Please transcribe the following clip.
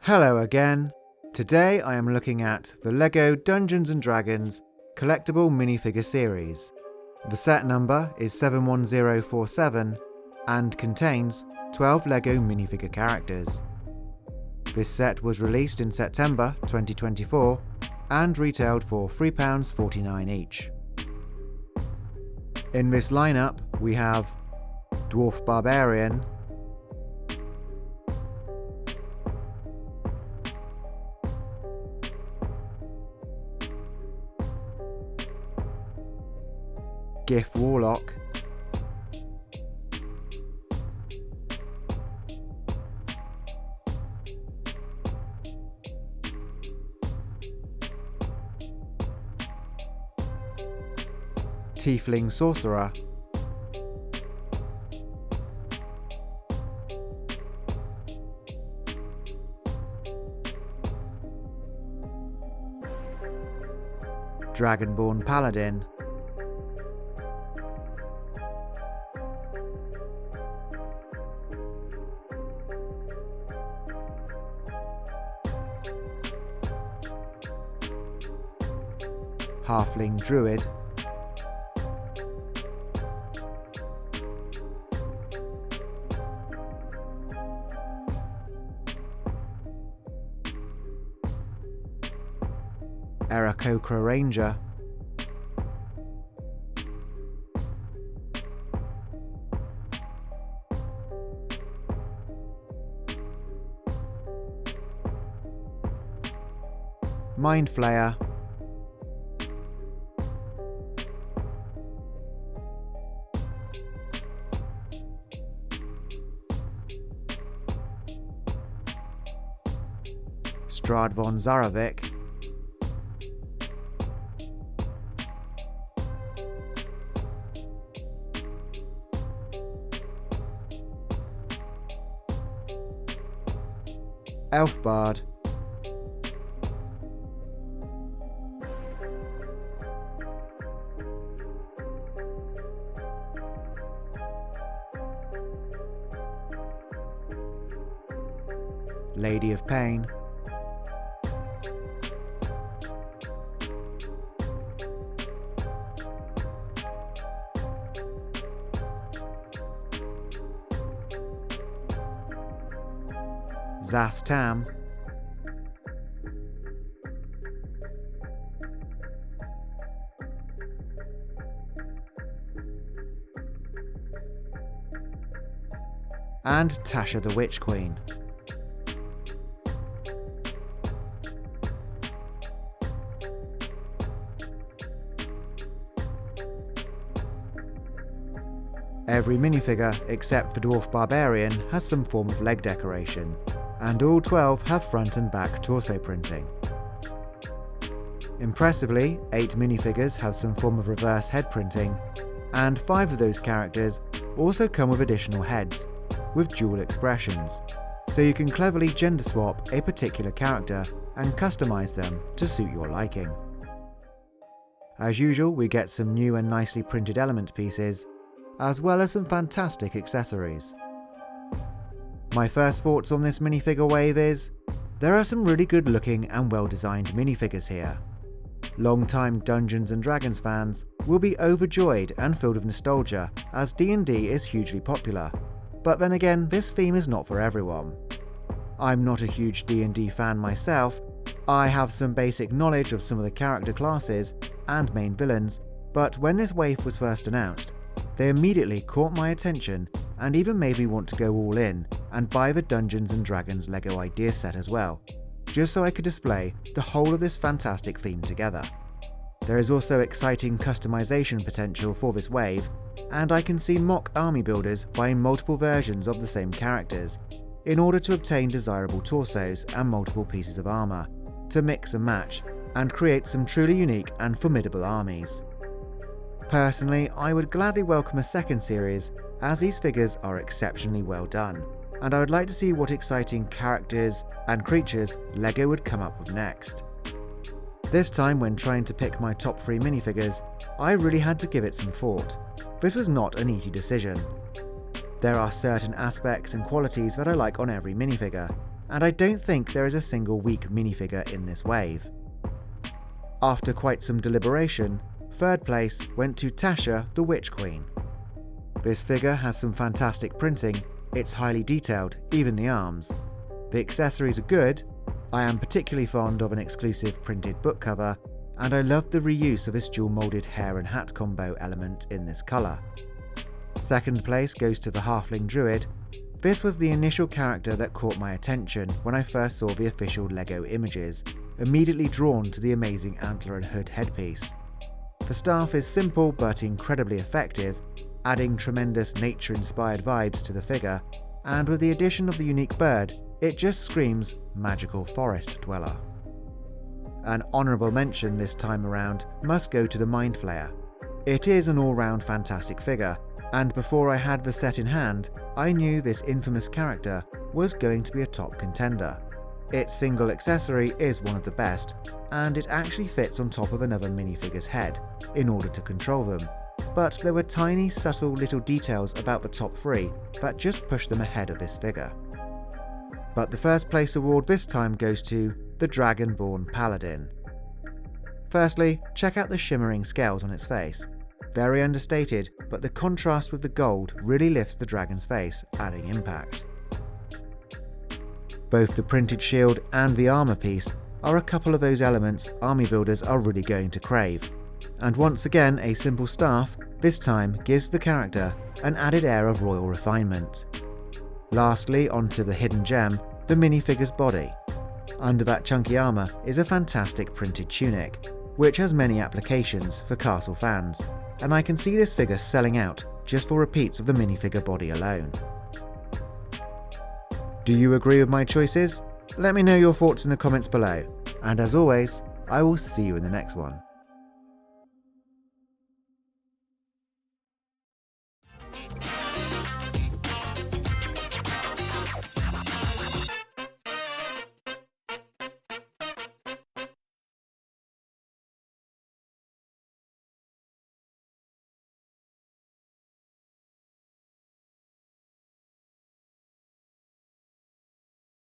Hello again. Today I am looking at the Lego Dungeons and Dragons collectible minifigure series. The set number is 71047 and contains 12 Lego minifigure characters. This set was released in September 2024 and retailed for £3.49 each. In this lineup we have Dwarf Barbarian, Gif Warlock, Tiefling Sorcerer, Dragonborn Paladin, Halfling Druid, Aarakocra Ranger, Mind Flayer, Strahd von Zarovich, Elfbard, Lady of Pain, Zas Tam, and Tasha the Witch Queen. Every minifigure except for Dwarf Barbarian has some form of leg decoration, and all 12 have front and back torso printing. Impressively, 8 minifigures have some form of reverse head printing, and 5 of those characters also come with additional heads, with dual expressions, so you can cleverly gender swap a particular character and customize them to suit your liking. As usual, we get some new and nicely printed element pieces, as well as some fantastic accessories. My first thoughts on this minifigure wave is, there are some really good looking and well designed minifigures here. Long-time Dungeons and Dragons fans will be overjoyed and filled with nostalgia as D&D is hugely popular, but then again this theme is not for everyone. I'm not a huge D&D fan myself, I have some basic knowledge of some of the character classes and main villains, but when this wave was first announced, they immediately caught my attention and even made me want to go all in and buy the Dungeons and Dragons Lego idea set as well, just so I could display the whole of this fantastic theme together. There is also exciting customization potential for this wave, and I can see mock army builders buying multiple versions of the same characters in order to obtain desirable torsos and multiple pieces of armour, to mix and match and create some truly unique and formidable armies. Personally, I would gladly welcome a second series, as these figures are exceptionally well done, and I would like to see what exciting characters and creatures LEGO would come up with next. This time when trying to pick my top 3 minifigures, I really had to give it some thought. this was not an easy decision. There are certain aspects and qualities that I like on every minifigure, and I don't think there is a single weak minifigure in this wave. After quite some deliberation, third place went to Tasha the Witch Queen. This figure has some fantastic printing, it's highly detailed, even the arms. The accessories are good, I am particularly fond of an exclusive printed book cover, and I love the reuse of this dual moulded hair and hat combo element in this colour. Second place goes to the Halfling Druid. This was the initial character that caught my attention when I first saw the official Lego images, immediately drawn to the amazing antler and hood headpiece. The staff is simple but incredibly effective, adding tremendous nature-inspired vibes to the figure, and with the addition of the unique bird, it just screams magical forest dweller. An honourable mention this time around must go to the Mind Flayer. It is an all-round fantastic figure, and before I had the set in hand, I knew this infamous character was going to be a top contender. Its single accessory is one of the best, and it actually fits on top of another minifigure's head, in order to control them. But there were tiny, subtle little details about the top three that just pushed them ahead of this figure. But the first place award this time goes to the Dragonborn Paladin. Firstly, check out the shimmering scales on its face. Very understated, but the contrast with the gold really lifts the dragon's face, adding impact. Both the printed shield and the armour piece are a couple of those elements army builders are really going to crave. And once again, a simple staff, this time gives the character an added air of royal refinement. Lastly, onto the hidden gem, the minifigure's body. Under that chunky armour is a fantastic printed tunic, which has many applications for castle fans, and I can see this figure selling out just for repeats of the minifigure body alone. Do you agree with my choices? Let me know your thoughts in the comments below, and as always, I will see you in the next one.